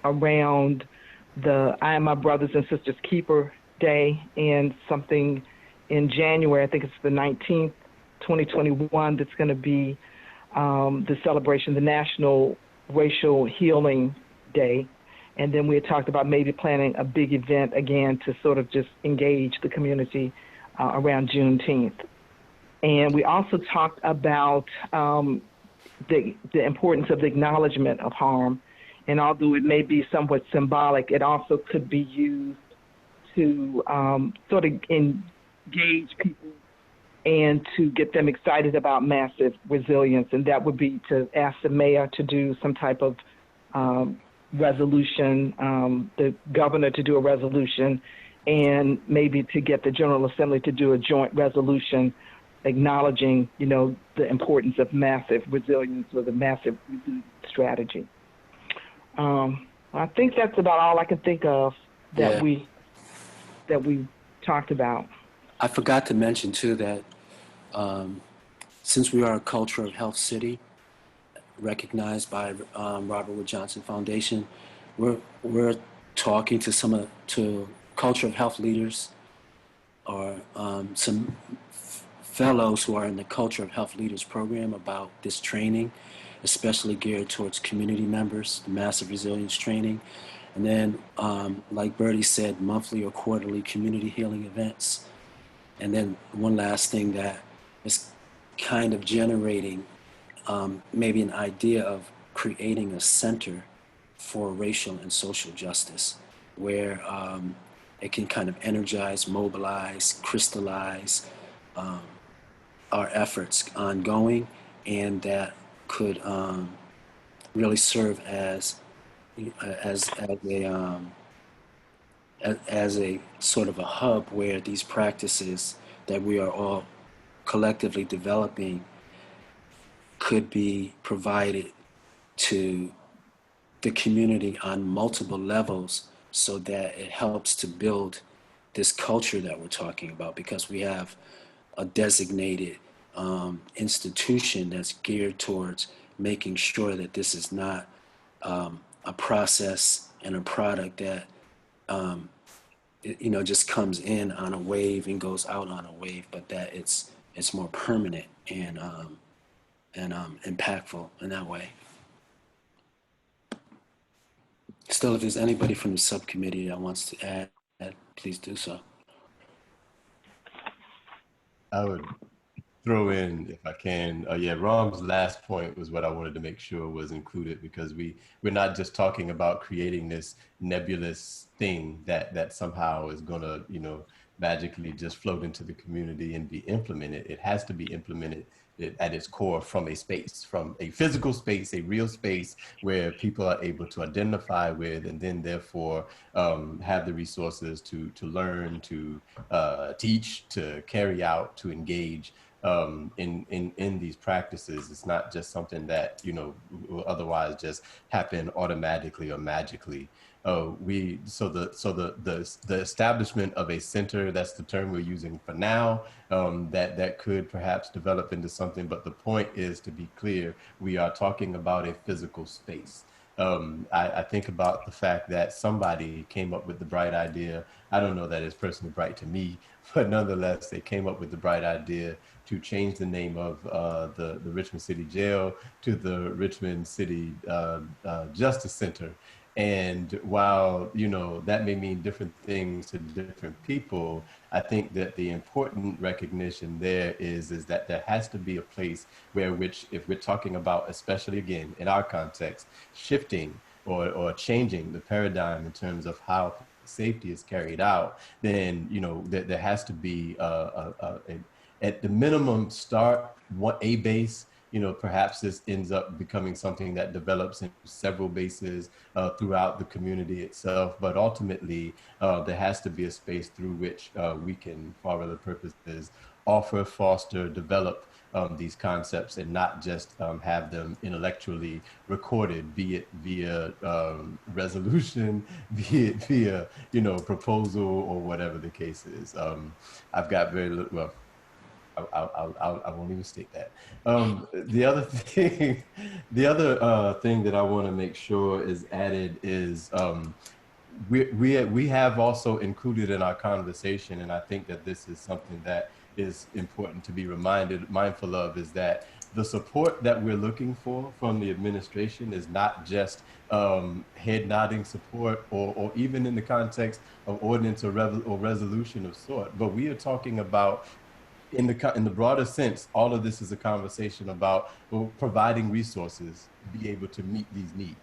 around the I Am My Brothers and Sisters Keeper Day, and something in January, I think it's the 19th, 2021, that's going to be the celebration, the National Racial Healing Day. And then we had talked about maybe planning a big event again to sort of just engage the community around Juneteenth. And we also talked about the importance of the acknowledgement of harm And although it may be somewhat symbolic, it also could be used to sort of engage people and to get them excited about massive resilience. And that would be to ask the mayor to do some type of resolution, the governor to do a resolution, and maybe to get the General Assembly to do a joint resolution acknowledging, you know, the importance of massive resilience or the massive strategy. I think that's about all I can think of that we talked about. I forgot to mention too that since we are a culture of health city, recognized by Robert Wood Johnson Foundation, we're talking to culture of health leaders or some fellows who are in the Culture of Health Leaders program about this training, especially geared towards community members, the massive resilience training. And then, like Bertie said, monthly or quarterly community healing events. And then one last thing that is kind of generating maybe an idea of creating a center for racial and social justice where it can kind of energize, mobilize, crystallize our efforts ongoing, and that could really serve as a sort of a hub where these practices that we are all collectively developing could be provided to the community on multiple levels so that it helps to build this culture that we're talking about, because we have a designated institution that's geared towards making sure that this is not a process and a product that just comes in on a wave and goes out on a wave, but that it's more permanent and impactful in that way. Still, if there's anybody from the subcommittee that wants to add, please do so. I would throw in, if I can, Rom's last point was what I wanted to make sure was included, because we're not just talking about creating this nebulous thing that somehow is gonna, magically just float into the community and be implemented. It has to be implemented at its core from a space, from a physical space, a real space where people are able to identify with, and then therefore have the resources to learn, to teach, to carry out, to engage in these practices. It's not just something that will otherwise just happen automatically or magically. The establishment of a center, that's the term we're using for now, that could perhaps develop into something, but the point is, to be clear, we are talking about a physical space. I think about the fact that somebody came up with the bright idea. I don't know that it's personally bright to me, but nonetheless, they came up with the bright idea to change the name of the Richmond City Jail to the Richmond City Justice Center. And while, that may mean different things to different people, I think that the important recognition there is that there has to be a place if we're talking about, especially again, in our context, shifting or changing the paradigm in terms of how safety is carried out, then, there has to be at the minimum start, a base. Perhaps this ends up becoming something that develops in several bases throughout the community itself. But ultimately, there has to be a space through which we can, for other purposes, offer, foster, develop these concepts, and not just have them intellectually recorded, be it via resolution, be it via, proposal, or whatever the case is. I've got very little, well, I won't even state that. The other thing that I want to make sure is added is we have also included in our conversation, and I think that this is something that is important to be mindful of, is that the support that we're looking for from the administration is not just head nodding support or even in the context of ordinance or resolution of sort, but we are talking about, in the broader sense, all of this is a conversation about providing resources to be able to meet these needs.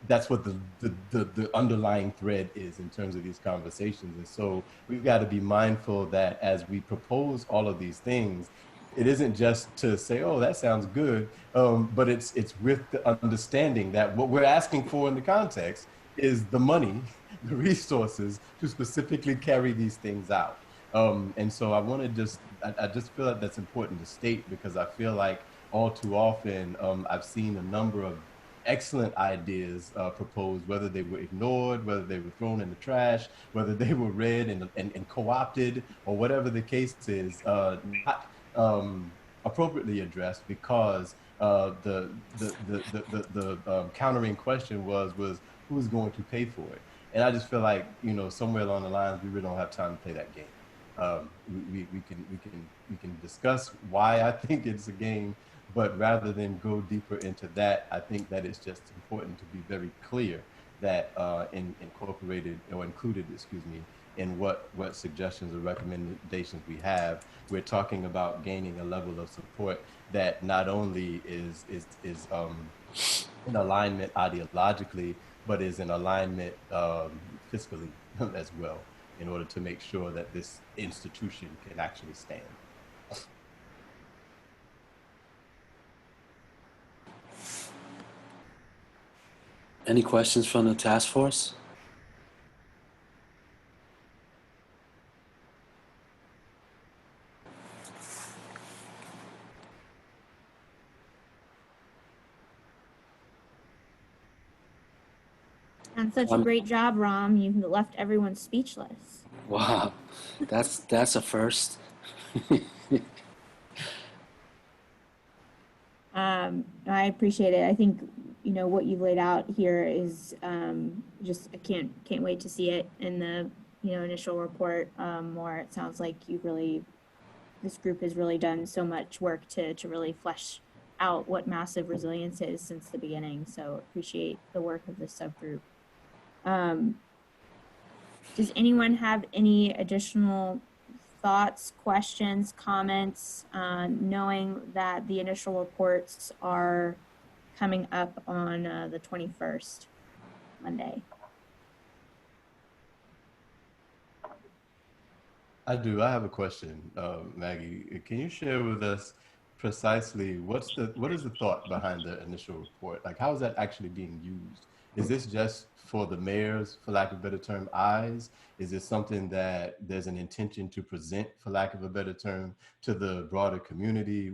that's what the underlying thread is in terms of these conversations. And so we've got to be mindful that as we propose all of these things, it isn't just to say, oh, that sounds good, but it's with the understanding that what we're asking for in the context is the money, the resources to specifically carry these things out. And so I want to I just feel like that's important to state, because I feel like all too often I've seen a number of excellent ideas proposed, whether they were ignored, whether they were thrown in the trash, whether they were read and co-opted, or whatever the case is, not appropriately addressed, because the countering question was who's going to pay for it? And I just feel like, you know, somewhere along the lines, we really don't have time to play that game. We can discuss why I think it's a game, but rather than go deeper into that, I think that it's just important to be very clear that incorporated or included, excuse me, in what suggestions or recommendations we have. We're talking about gaining a level of support that not only is in alignment ideologically, but is in alignment fiscally as well, in order to make sure that this institution can actually stand. Any questions from the task force? And such a great job, Ram. You've left everyone speechless. Wow, that's a first. I appreciate it. I think, you know, what you've laid out here is just, I can't wait to see it in the, you know, initial report more. It sounds like this group has really done so much work to really flesh out what massive resilience is since the beginning. So appreciate the work of this subgroup. Does anyone have any additional thoughts, questions, comments, knowing that the initial reports are coming up on the 21st, Monday? I do. I have a question, Maggie. Can you share with us precisely what is the thought behind the initial report? Like, how is that actually being used? Is this just for the mayor's, for lack of a better term, eyes? Is this something that there's an intention to present, for lack of a better term, to the broader community?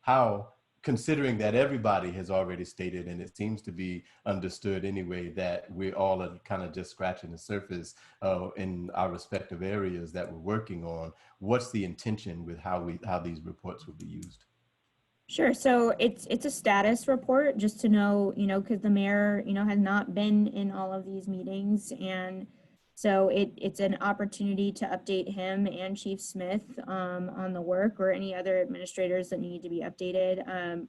How, considering that everybody has already stated, and it seems to be understood anyway, that we all are kind of just scratching the surface in our respective areas that we're working on, what's the intention with how these reports will be used? Sure. So it's a status report, just to know, you know, because the mayor, you know, has not been in all of these meetings, and so it's an opportunity to update him and Chief Smith on the work, or any other administrators that need to be updated.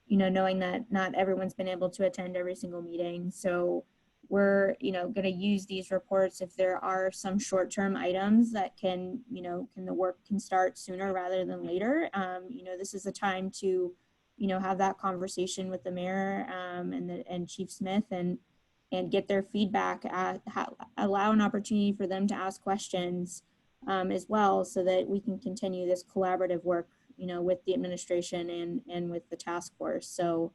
You know, knowing that not everyone's been able to attend every single meeting, so we're, you know, going to use these reports if there are some short-term items that can, you know, the work can start sooner rather than later. You know, this is a time to, you know, have that conversation with the mayor and Chief Smith and get their feedback, allow an opportunity for them to ask questions as well, so that we can continue this collaborative work, you know, with the administration and with the task force. So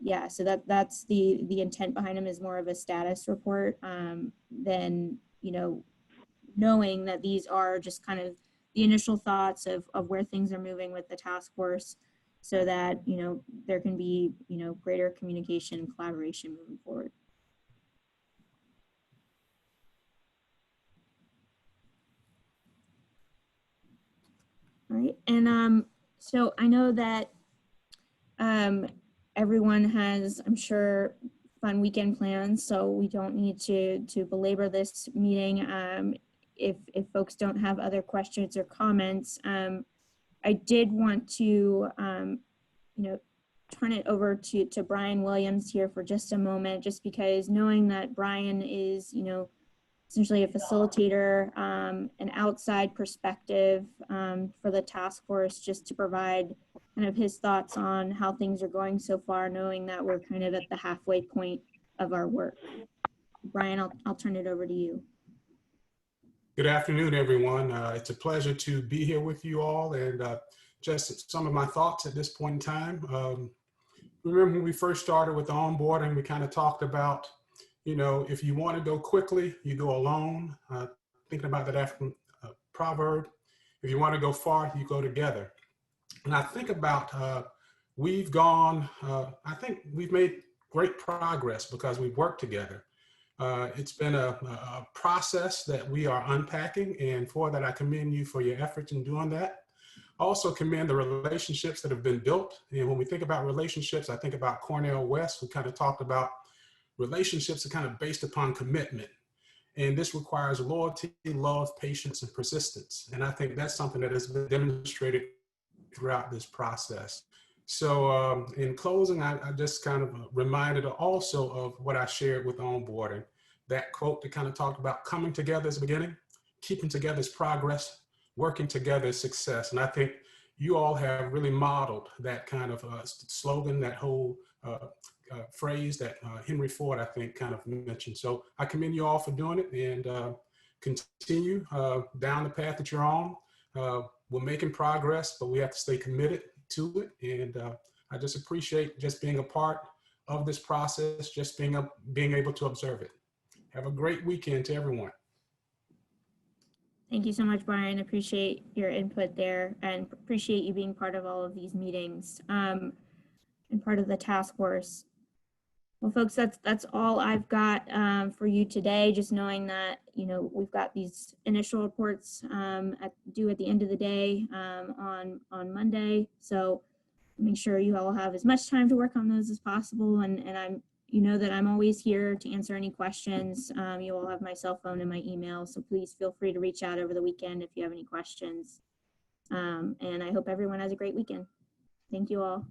yeah, so that's the intent behind them, is more of a status report than, you know, knowing that these are just kind of the initial thoughts of where things are moving with the task force, so that, you know, there can be, you know, greater communication and collaboration moving forward. All right, and so I know that everyone has, I'm sure, fun weekend plans, so we don't need to belabor this meeting. If folks don't have other questions or comments, I did want to, you know, turn it over to Brian Williams here for just a moment, just because knowing that Brian is, you know, essentially a facilitator, an outside perspective for the task force, just to provide kind of his thoughts on how things are going so far, knowing that we're kind of at the halfway point of our work. Brian, I'll turn it over to you. Good afternoon, everyone. It's a pleasure to be here with you all, and just some of my thoughts at this point in time. Remember when we first started with the onboarding, we kind of talked about, you know, if you want to go quickly, you go alone. Thinking about that African proverb, if you want to go far, you go together. And I think about we've gone, I think we've made great progress because we've worked together. It's been a process that we are unpacking, and for that I commend you for your efforts in doing that. Also commend the relationships that have been built. And when we think about relationships, I think about Cornell West, who kind of talked about relationships are kind of based upon commitment. And this requires loyalty, love, patience, and persistence. And I think that's something that has been demonstrated throughout this process. So in closing, I just kind of reminded also of what I shared with onboarding. That quote that kind of talked about coming together as a beginning, keeping together as progress, working together is success. And I think you all have really modeled that kind of slogan, that whole phrase that Henry Ford, I think, kind of mentioned. So I commend you all for doing it, and continue down the path that you're on. We're making progress, but we have to stay committed to it. And I just appreciate just being a part of this process, just being able to observe it. Have a great weekend to everyone. Thank you so much, Brian. Appreciate your input there, and appreciate you being part of all of these meetings and part of the task force. Well, folks, that's all I've got for you today. Just knowing that, you know, we've got these initial reports due at the end of the day on Monday. So make sure you all have as much time to work on those as possible. And you know that I'm always here to answer any questions. You all have my cell phone and my email, so please feel free to reach out over the weekend if you have any questions. And I hope everyone has a great weekend. Thank you all.